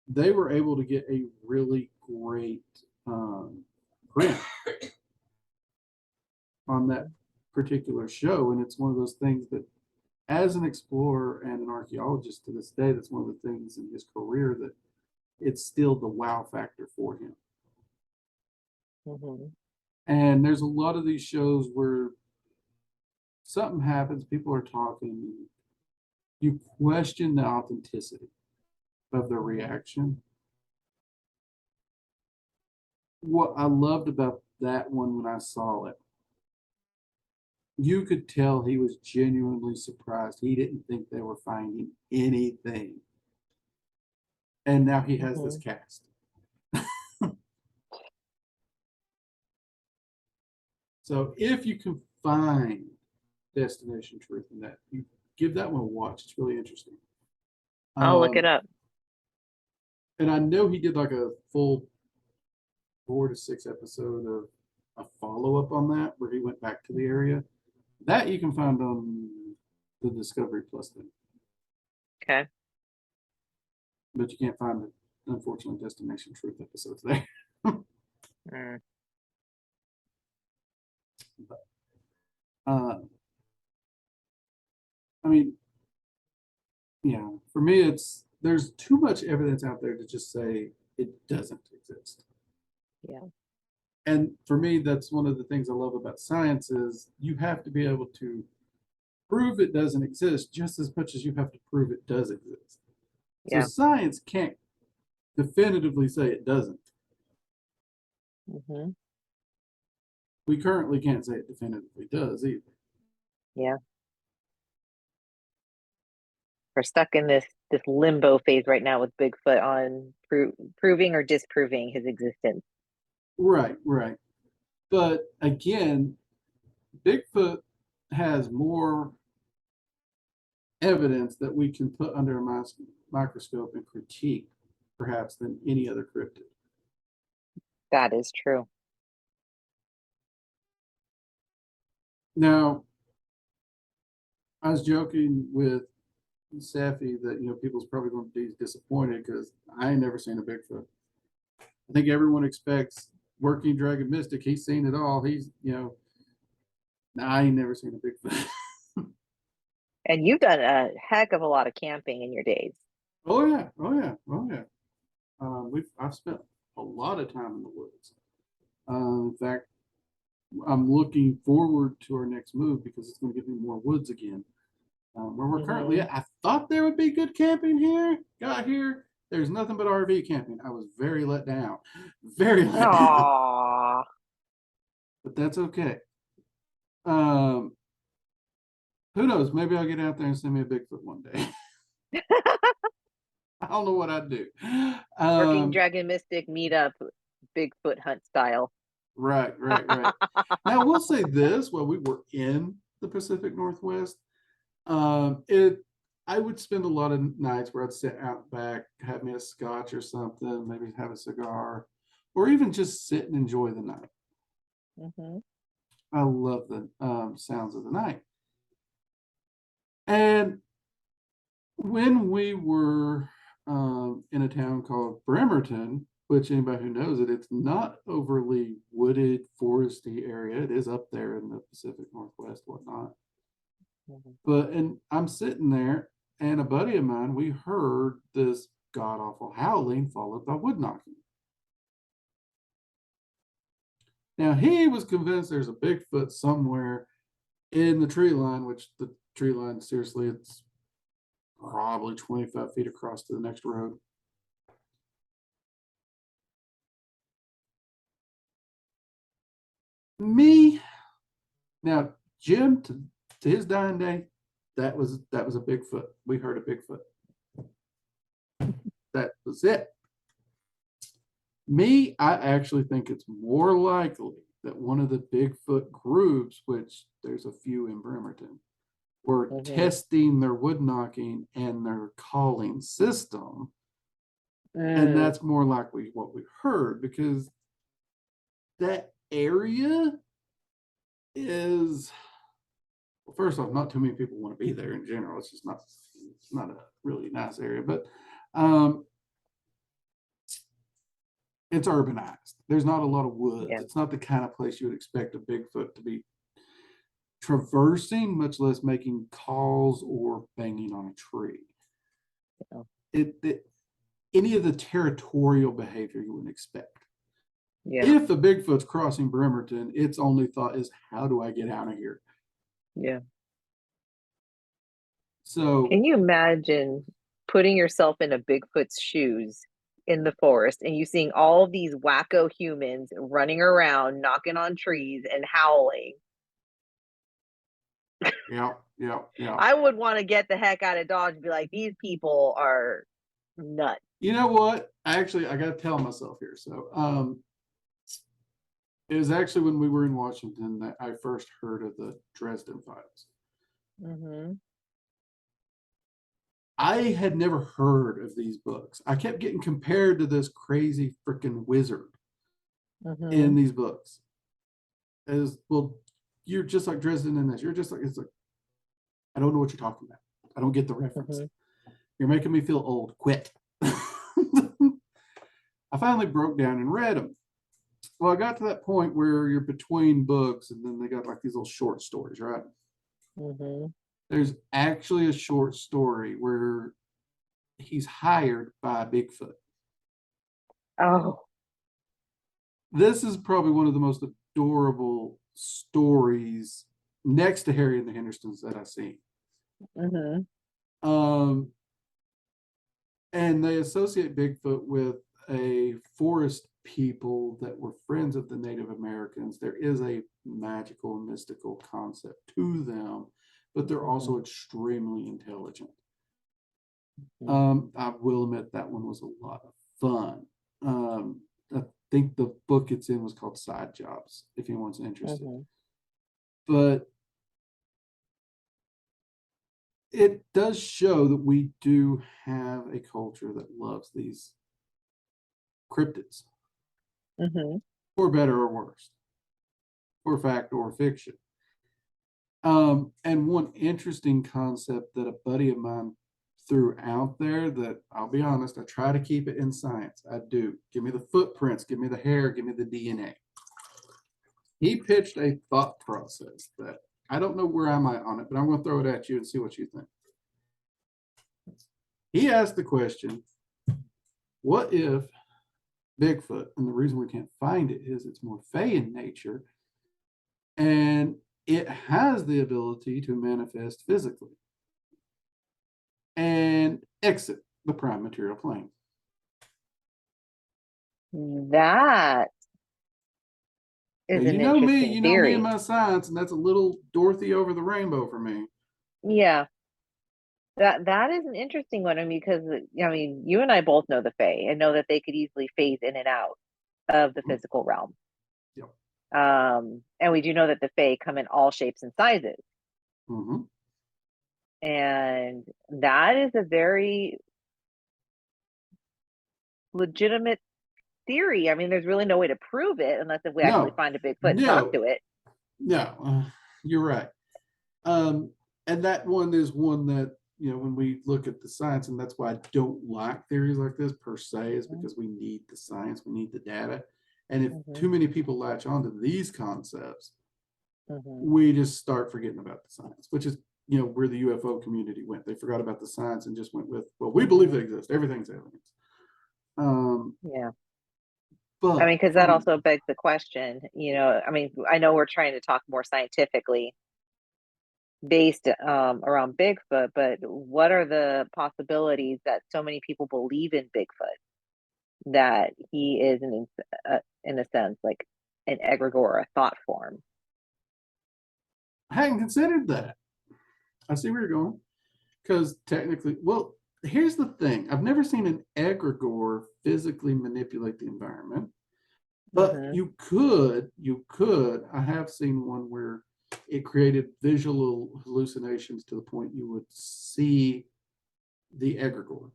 they were able to get a really great print on that particular show. And it's one of those things that, as an explorer and an archaeologist to this day, that's one of the things in his career that it's still the wow factor for him. And there's a lot of these shows where something happens, people are talking, you question the authenticity of their reaction. What I loved about that one when I saw it, you could tell he was genuinely surprised. He didn't think they were finding anything. And now he has this cast. So if you can find Destination Truth in that, you give that one a watch. It's really interesting. I'll look it up. And I know he did like a full 4 to 6 episode of a follow-up on that where he went back to the area. That you can find on the Discovery Plus thing. Okay. But you can't find the, unfortunately, Destination Truth episodes there. But, I mean, yeah, for me, there's too much evidence out there to just say it doesn't exist. Yeah. And for me, that's one of the things I love about science is you have to be able to prove it doesn't exist just as much as you have to prove it does exist. So Yeah. science can't definitively say it doesn't. Mm-hmm. We currently can't say it definitively does either. Yeah. We're stuck in this limbo phase right now with Bigfoot on proving or disproving his existence. Right, right. But again, Bigfoot has more evidence that we can put under a microscope and critique, perhaps, than any other cryptid. That is true. Now, I was joking with Safi that people's probably going to be disappointed because I ain't never seen a Bigfoot. I think everyone expects working dragon mystic. He's seen it all. I ain't never seen a Bigfoot. And you've done a heck of a lot of camping in your days. Oh yeah, oh yeah, oh yeah. I've spent a lot of time in the woods. In fact, I'm looking forward to our next move because it's going to give me more woods again. Where we're currently at, I thought there would be good camping here. Got here, there's nothing but RV camping. I was very let down, very let down. But that's okay. Who knows? Maybe I'll get out there and send me a Bigfoot one day. I don't know what I'd do. Working dragon mystic meetup, Bigfoot hunt style. Right. Now we'll say this: while we were in the Pacific Northwest, I would spend a lot of nights where I'd sit out back, have me a scotch or something, maybe have a cigar, or even just sit and enjoy the night. Mm-hmm. I love the sounds of the night. And when we were in a town called Bremerton, which anybody who knows it, it's not overly wooded, foresty area. It is up there in the Pacific Northwest, whatnot. Mm-hmm. And I'm sitting there, and a buddy of mine, we heard this god-awful howling followed by wood knocking. Now, he was convinced there's a Bigfoot somewhere in the tree line, which the tree line, seriously, it's probably 25 feet across to the next road. Now, Jim, to his dying day, that was a Bigfoot. We heard a Bigfoot. That was it. I actually think it's more likely that one of the Bigfoot groups, which there's a few in Bremerton, were testing their wood knocking and their calling system. And that's more likely what we heard, because that area is, well, first off, not too many people want to be there in general. It's just not a really nice area, but it's urbanized. There's not a lot of woods. Yeah. It's not the kind of place you would expect a Bigfoot to be traversing, much less making calls or banging on a tree. Yeah. Any of the territorial behavior you wouldn't expect. Yeah. If a Bigfoot's crossing Bremerton, its only thought is, how do I get out of here? Yeah. So can you imagine putting yourself in a Bigfoot's shoes in the forest and you seeing all these wacko humans running around, knocking on trees and howling? Yeah. I would want to get the heck out of Dodge and be like, these people are nuts. You know what? Actually, I got to tell myself here. So, it was actually when we were in Washington that I first heard of the Dresden Files. Mm-hmm. I had never heard of these books. I kept getting compared to this crazy freaking wizard in these books. As well, you're just like Dresden in this. You're just like, it's like, I don't know what you're talking about. I don't get the reference. You're making me feel old. Quit. I finally broke down and read them. Well, I got to that point where you're between books, and then they got like these little short stories, right? Mm-hmm. There's actually a short story where he's hired by Bigfoot. Oh. This is probably one of the most adorable stories next to Harry and the Hendersons that I've seen. Mm-hmm. And they associate Bigfoot with a forest people that were friends of the Native Americans. There is a magical, mystical concept to them, but they're also extremely intelligent. I will admit that one was a lot of fun. I think the book it's in was called Side Jobs, if anyone's interested. But it does show that we do have a culture that loves these cryptids, for better or worse, for fact or fiction. And one interesting concept that a buddy of mine threw out there that, I'll be honest, I try to keep it in science. I do. Give me the footprints, give me the hair, give me the DNA. He pitched a thought process that I don't know where I'm at on it, but I'm going to throw it at you and see what you think. He asked the question, what if Bigfoot, and the reason we can't find it is it's more fey in nature, and it has the ability to manifest physically and exit the prime material plane. That is now, an interesting you know theory. me and my science, and that's a little Dorothy over the rainbow for me. Yeah. That is an interesting one. I mean, because you and I both know the Fae and know that they could easily phase in and out of the physical realm. Yep. And we do know that the Fae come in all shapes and sizes. And that is a very legitimate theory. I mean, there's really no way to prove it unless if we actually find a Bigfoot and talk to it. No, you're right. And that one is one that, when we look at the science, and that's why I don't like theories like this per se, is because we need the science, we need the data. And if too many people latch onto these concepts, we just start forgetting about the science, which is, where the UFO community went. They forgot about the science and just went with, well, we believe they exist. Everything's aliens. Yeah. But I mean, because that also begs the question, I know we're trying to talk more scientifically based around Bigfoot, but what are the possibilities that so many people believe in Bigfoot that he is in a sense like an egregore or a thought form? I hadn't considered that. I see where you're going, because technically, well, here's the thing. I've never seen an egregore physically manipulate the environment, but you could, I have seen one where it created visual hallucinations to the point you would see the egregore,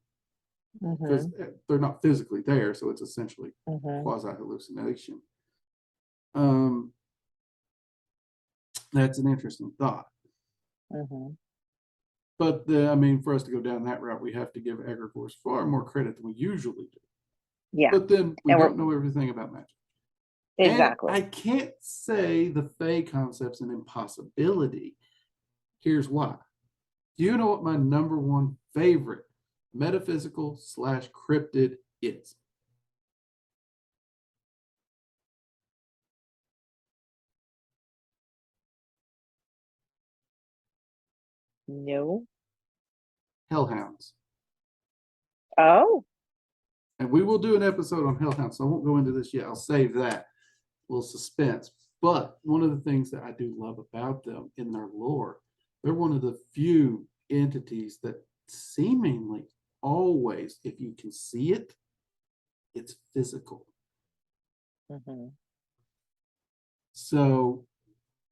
because they're not physically there, so it's essentially quasi hallucination. That's an interesting thought. But for us to go down that route, we have to give egregores far more credit than we usually do. Yeah. But then we don't know everything about magic. Exactly. And I can't say the Fae concept's an impossibility. Here's why. Do you know what my number one favorite metaphysical / cryptid is? No. Hellhounds. Oh. And we will do an episode on hellhounds, so I won't go into this yet. I'll save that. A little suspense. But one of the things that I do love about them in their lore, they're one of the few entities that seemingly always, if you can see it, it's physical. So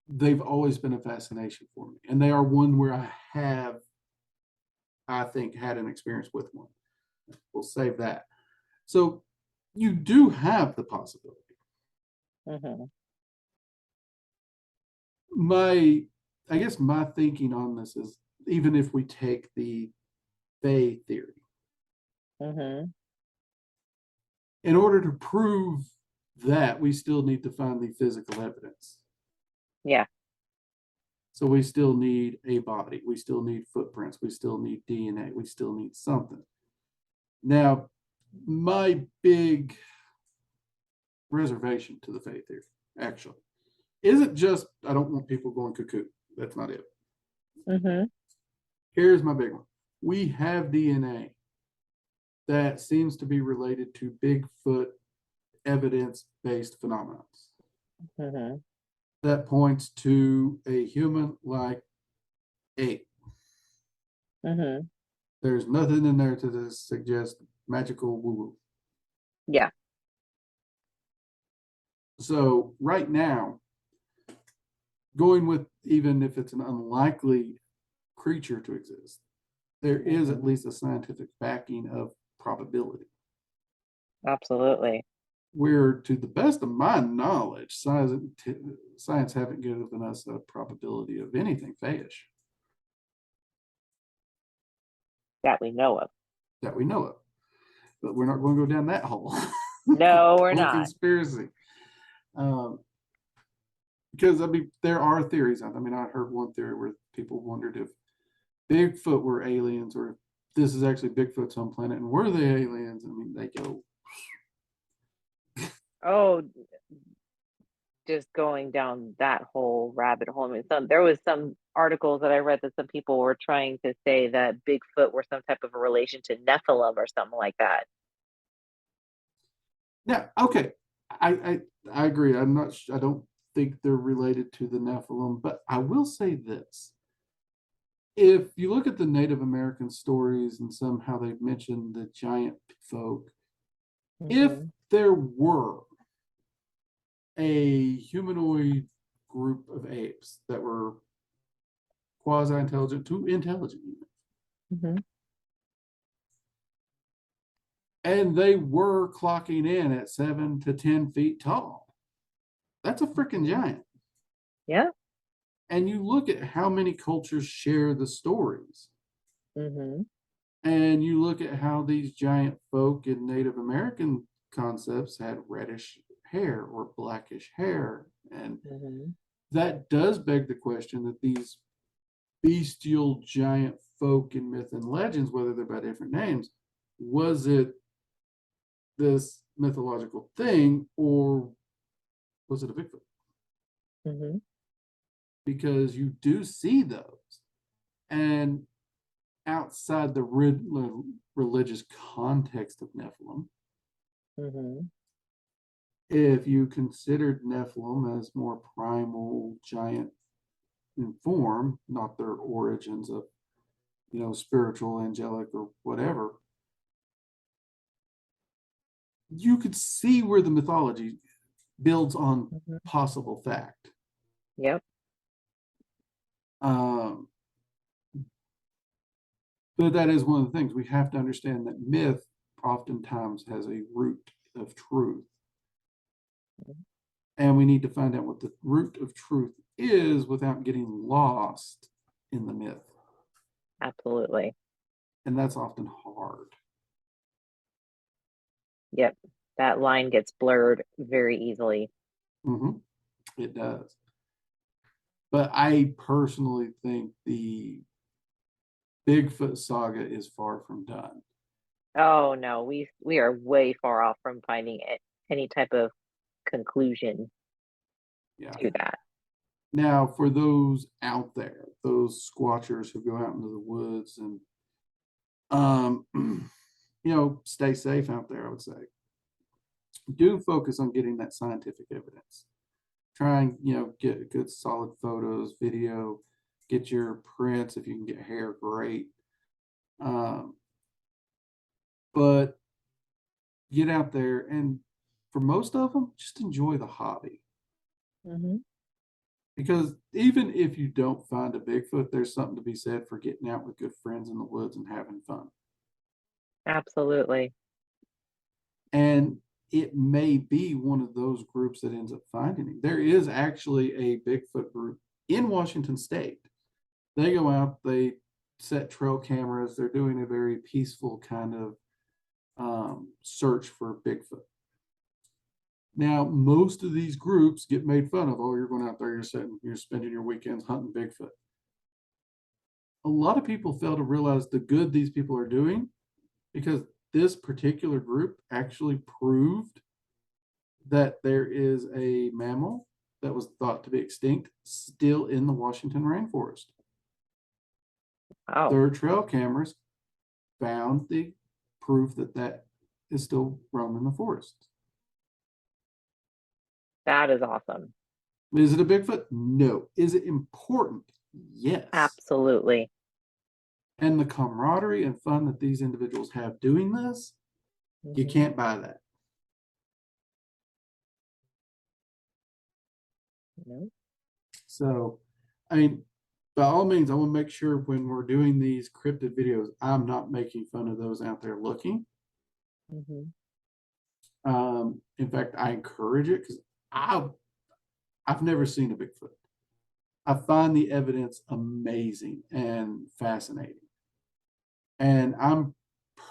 they've always been a fascination for me. And they are one where I think, had an experience with one. We'll save that. So you do have the possibility. I guess my thinking on this is, even if we take the Fae theory, in order to prove that, we still need to find the physical evidence. Yeah. So we still need a body. We still need footprints. We still need DNA. We still need something. Now, my big reservation to the faith here, actually. Isn't just, I don't want people going cuckoo. That's not it. Mm-hmm. Here's my big one. We have DNA that seems to be related to Bigfoot evidence-based phenomena. Mm-hmm. That points to a human-like ape. Mm-hmm. There's nothing in there to suggest magical woo-woo. Yeah. So right now, going with, even if it's an unlikely creature to exist, there is at least a scientific backing of probability. Absolutely. Where, to the best of my knowledge, science haven't given us a probability of anything fayish That we know of. that we know of. But we're not going to go down that hole. No, we're Whole not. conspiracy. Because, I mean, there are theories. I mean, I heard one theory where people wondered if Bigfoot were aliens, or if this is actually Bigfoot's home planet, and were they aliens? I mean, they go, Oh, just going down that whole rabbit hole. I mean, there was some articles that I read that some people were trying to say that Bigfoot were some type of a relation to Nephilim or something like that. yeah, okay. I agree. I don't think they're related to the Nephilim, but I will say this. If you look at the Native American stories and somehow they've mentioned the giant folk, if there were a humanoid group of apes that were quasi-intelligent to intelligent, and they were clocking in at 7 to 10 feet tall, that's a freaking giant. Yeah. And you look at how many cultures share the stories. And you look at how these giant folk in Native American concepts had reddish hair or blackish hair. And that does beg the question that these bestial giant folk in myth and legends, whether they're by different names, was it this mythological thing, or was it a Bigfoot? Because you do see those. And outside the religious context of Nephilim, if you considered Nephilim as more primal giant in form, not their origins of, spiritual, angelic, or whatever, you could see where the mythology builds on possible fact. Yep. But that is one of the things we have to understand, that myth oftentimes has a root of truth. And we need to find out what the root of truth is without getting lost in the myth. Absolutely. And that's often hard. Yep. That line gets blurred very easily. It does. But I personally think the Bigfoot saga is far from done. Oh no, we are way far off from finding any type of conclusion to that. Now, for those out there, those squatchers who go out into the woods and stay safe out there, I would say. Do focus on getting that scientific evidence. Try and get good solid photos, video, get your prints. If you can get hair, great. But get out there, and for most of them, just enjoy the hobby. Because even if you don't find a Bigfoot, there's something to be said for getting out with good friends in the woods and having fun. Absolutely. And it may be one of those groups that ends up finding him. There is actually a Bigfoot group in Washington State. They go out, they set trail cameras, they're doing a very peaceful kind of search for Bigfoot. Now, most of these groups get made fun of. Oh, you're going out there, you're spending your weekends hunting Bigfoot. A lot of people fail to realize the good these people are doing, because this particular group actually proved that there is a mammal that was thought to be extinct still in the Washington rainforest. Oh, Their trail cameras found the proof that that is still roaming the forest. that is awesome. Is it a Bigfoot? No. Is it important? Yes. Absolutely. And the camaraderie and fun that these individuals have doing this, you can't buy that. No. So, I mean, by all means, I want to make sure when we're doing these cryptid videos, I'm not making fun of those out there looking. In fact, I encourage it because I've never seen a Bigfoot. I find the evidence amazing and fascinating. And I'm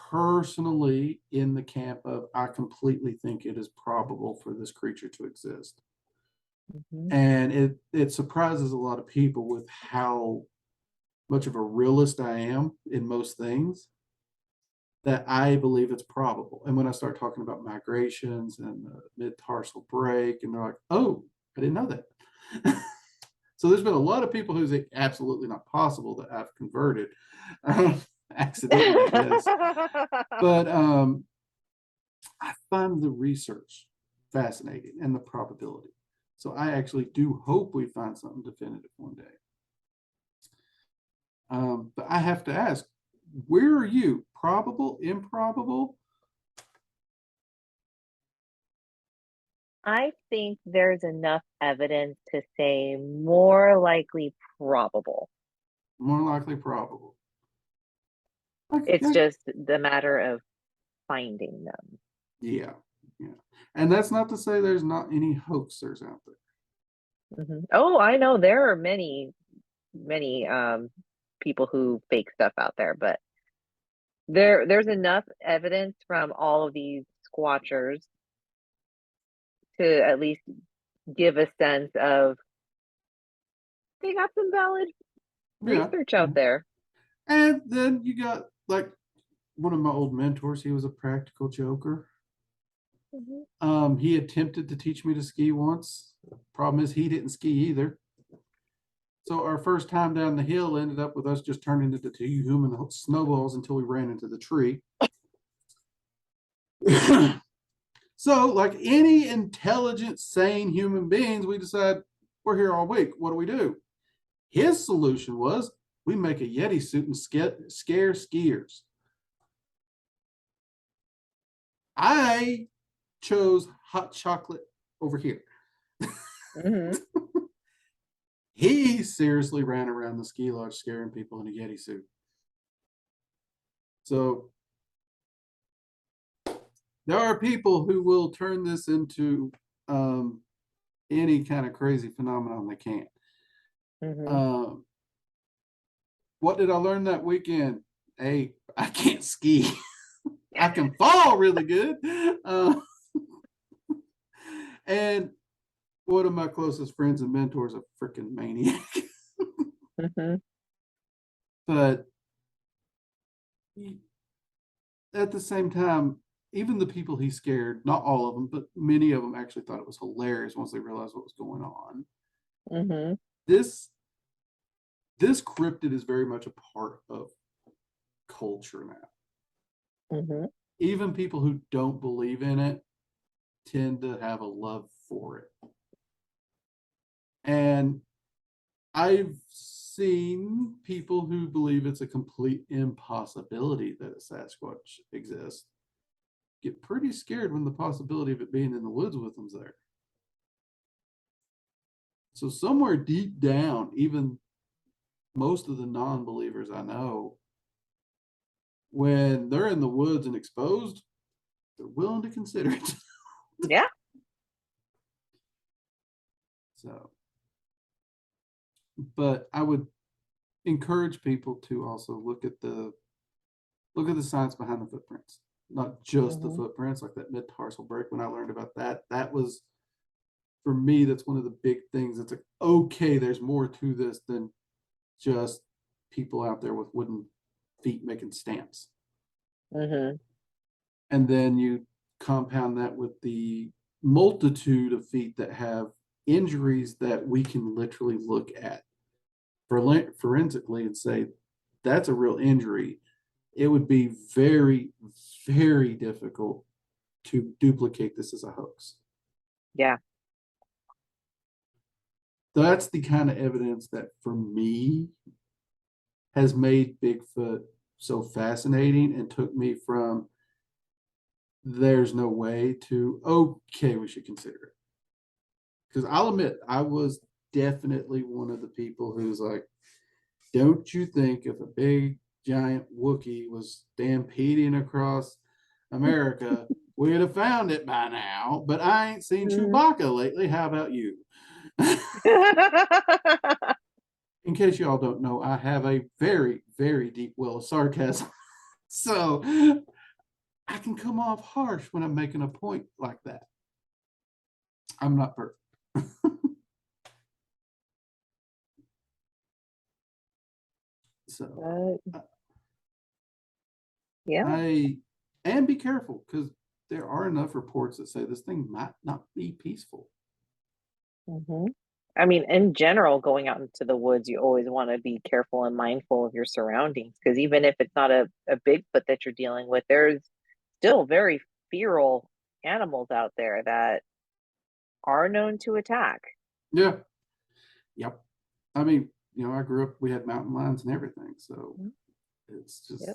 personally in the camp of I completely think it is probable for this creature to exist. And it surprises a lot of people with how much of a realist I am in most things, that I believe it's probable. And when I start talking about migrations and the mid-tarsal break, and they're like, oh, I didn't know that. So there's been a lot of people who say absolutely not possible that I've converted accidentally, I guess. But I find the research fascinating and the probability. So I actually do hope we find something definitive one day. But I have to ask, where are you? Probable, improbable? I think there's enough evidence to say more likely probable. More likely probable. It's just the matter of finding them. Yeah. And that's not to say there's not any hoaxers out there. Oh, I know there are many people who fake stuff out there, but there's enough evidence from all of these squatchers to at least give a sense of they got some valid research out there. And then you got like one of my old mentors, he was a practical joker. He attempted to teach me to ski once. Problem is he didn't ski either. So our first time down the hill ended up with us just turning into 2 human snowballs until we ran into the tree. So like any intelligent, sane human beings, we decide we're here all week. What do? His solution was we make a Yeti suit and scare skiers. I chose hot chocolate over here. He seriously ran around the ski lodge scaring people in a Yeti suit. So there are people who will turn this into any kind of crazy phenomenon they can. What did I learn that weekend? Hey, I can't ski. I can fall really good. And one of my closest friends and mentors, a freaking maniac. But at the same time, even the people he scared, not all of them, but many of them actually thought it was hilarious once they realized what was going on. This cryptid is very much a part of culture now. Even people who don't believe in it tend to have a love for it. And I've seen people who believe it's a complete impossibility that a Sasquatch exists get pretty scared when the possibility of it being in the woods with them's there. So somewhere deep down, even most of the non-believers I know, when they're in the woods and exposed, they're willing to consider it. Yeah. So, but I would encourage people to also look at the science behind the footprints, not just the footprints, like that mid-tarsal break. When I learned about that, that was, for me, that's one of the big things. It's like, okay, there's more to this than just people out there with wooden feet making stamps. And then you compound that with the multitude of feet that have injuries that we can literally look at forensically and say, that's a real injury. It would be very, very difficult to duplicate this as a hoax. Yeah. That's the kind of evidence that, for me, has made Bigfoot so fascinating and took me from there's no way to, okay, we should consider it. Because I'll admit, I was definitely one of the people who's like, don't you think if a big giant Wookiee was stampeding across America, we'd have found it by now? But I ain't seen Chewbacca lately. How about you? In case y'all don't know, I have a very, very deep well of sarcasm. So I can come off harsh when I'm making a point like that. I'm not perfect. So yeah. and be careful, because there are enough reports that say this thing might not be peaceful. I mean, in general, going out into the woods, you always want to be careful and mindful of your surroundings, because even if it's not a Bigfoot that you're dealing with, there's still very feral animals out there that are known to attack. Yeah. Yep. I mean, I grew up, we had mountain lions and everything. So it's just,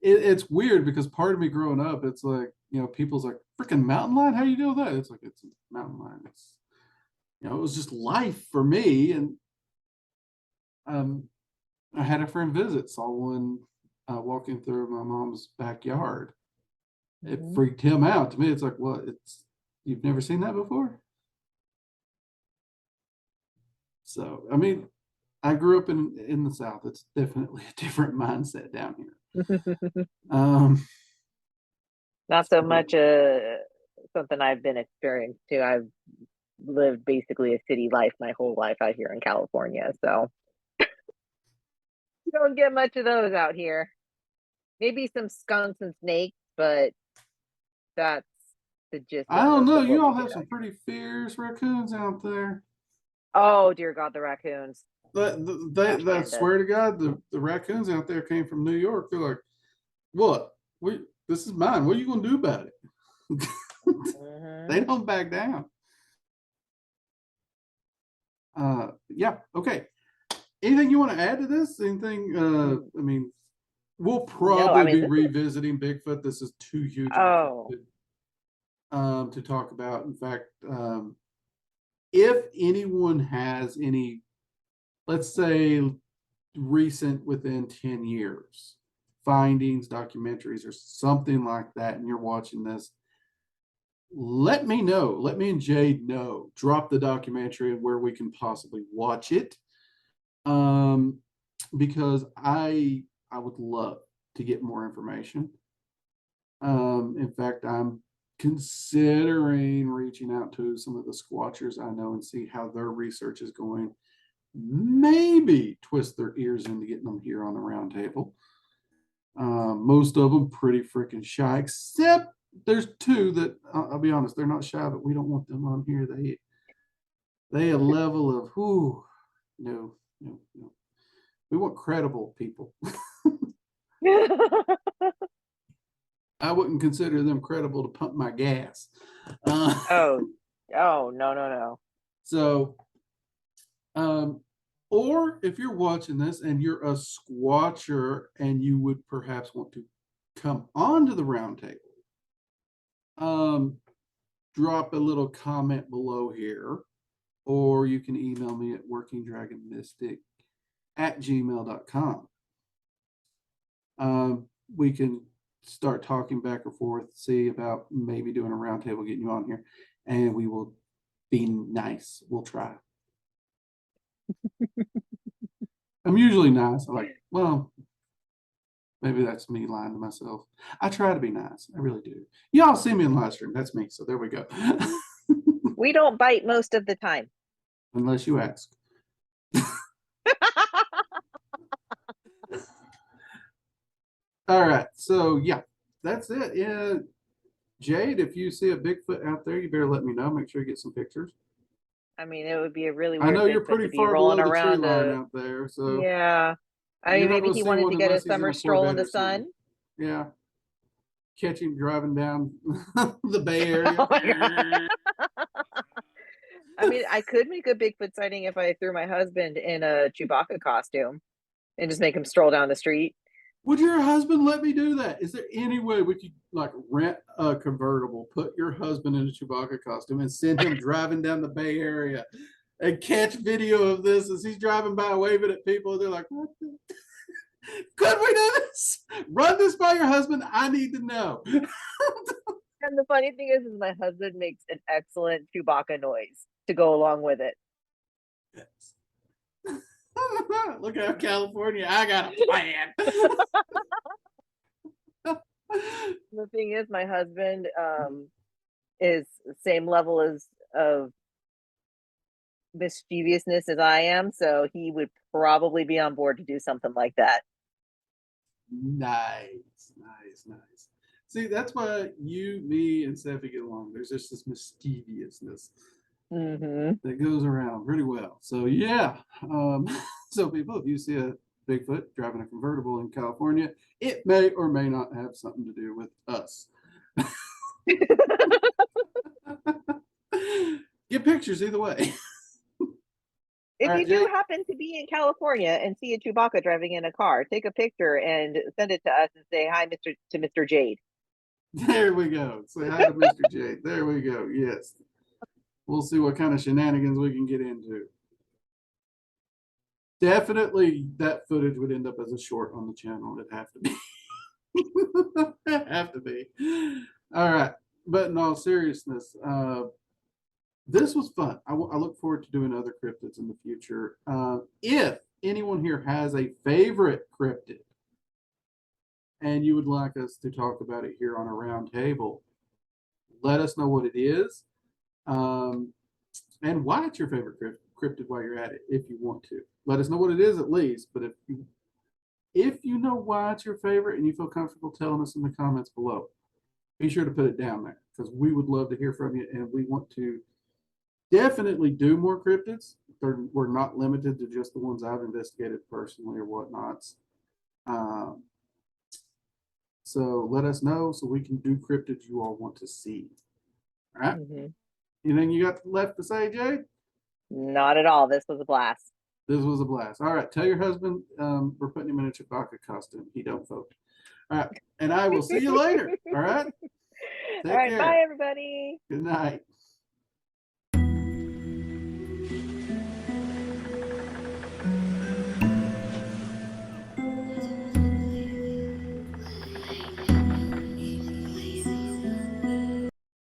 it's weird, because part of me growing up, it's like, people's like, freaking mountain lion, how do you deal with that? It's like, it's a mountain lion. It's, it was just life for me. And I had a friend visit, saw one walking through my mom's backyard. It freaked him out. To me, it's like, what? You've never seen that before? So, I mean, I grew up in the South. It's definitely a different mindset down here. Not so much something I've been experienced too. I've lived basically a city life my whole life out here in California, so you don't get much of those out here. Maybe some skunks and snakes, but that's the gist I of don't most know. of what You we all get have some out here. pretty fierce raccoons out there. Oh dear God, the raccoons. Gosh, That pandas. swear to God, the raccoons out there came from New York. They're like, what? This is mine. What are you gonna do about it? They don't back down. Yeah, okay. Anything you want to add to this? Anything? I mean, we'll probably be revisiting Bigfoot. This is too huge to talk about. In fact, if anyone has any, let's say, recent within 10 years findings, documentaries, or something like that, and you're watching this, let me know. Let me and Jade know. Drop the documentary and where we can possibly watch it. Because I would love to get more information. In fact, I'm considering reaching out to some of the squatchers I know and see how their research is going. Maybe twist their ears into getting them here on the round table. Most of them pretty freaking shy, except there's two that I'll be honest, they're not shy, but we don't want them on here. They a level of no. We want credible people. I wouldn't consider them credible to pump my gas. Oh, no. So, or if you're watching this and you're a squatcher and you would perhaps want to come onto the round table, drop a little comment below here, or you can email me at workingdragonmystic@gmail.com. We can start talking back and forth, see about maybe doing a roundtable, getting you on here, and we will be nice. We'll try. I'm usually nice. I'm like, well, maybe that's me lying to myself. I try to be nice. I really do. Y'all see me in live stream. That's me. So there we go. We don't bite most of the time. Unless you ask. All right. So yeah, that's it. Yeah. Jade, if you see a Bigfoot out there, you better let me know. Make sure you get some pictures. I mean, it would be a really I weird know you're Bigfoot to pretty be far rolling below the tree around line a, out there, so yeah. I you're mean, not maybe going to he see wanted one to get a unless he's in summer a stroll in Corvette the or something. sun. Yeah. Catch him driving down the Bay Area. Oh my God. I mean, I could make a Bigfoot sighting if I threw my husband in a Chewbacca costume and just make him stroll down the street. Would your husband let me do that? Is there any way we could like rent a convertible, put your husband in a Chewbacca costume, and send him driving down the Bay Area and catch video of this as he's driving by waving at people? They're like, what the? Could we do this? Run this by your husband. I need to know. And the funny thing is my husband makes an excellent Chewbacca noise to go along with it. Look out, California. I got a plan. The thing is, my husband is the same level as of mischievousness as I am, so he would probably be on board to do something like that. Nice, nice, nice. See, that's why you, me, and Steffi get along. There's just this mischievousness that goes around pretty well. So yeah. So people, if you see a Bigfoot driving a convertible in California, it may or may not have something to do with us. Get pictures either way. If All you right, do Jake. happen to be in California and see a Chewbacca driving in a car, take a picture and send it to us and say hi, Mr. Jade. There we go. Say hi to Mr. Jade. There we go. Yes. We'll see what kind of shenanigans we can get into. Definitely that footage would end up as a short on the channel. It'd have to be. It'd have to be. All right. But in all seriousness, this was fun. I look forward to doing other cryptids in the future. If anyone here has a favorite cryptid and you would like us to talk about it here on a round table, let us know what it is and why it's your favorite cryptid while you're at it, if you want to. Let us know what it is at least, but if you know why it's your favorite and you feel comfortable telling us in the comments below, be sure to put it down there because we would love to hear from you and we want to definitely do more cryptids. We're not limited to just the ones I've investigated personally or whatnots. So let us know so we can do cryptids you all want to see. All right. Anything you got left to say, Jay? Not at all. This was a blast. This was a blast. All right. Tell your husband we're putting him in a Chewbacca costume. He don't vote. All right. And I will see you later. All right. All right. Care. Bye, everybody. Good night.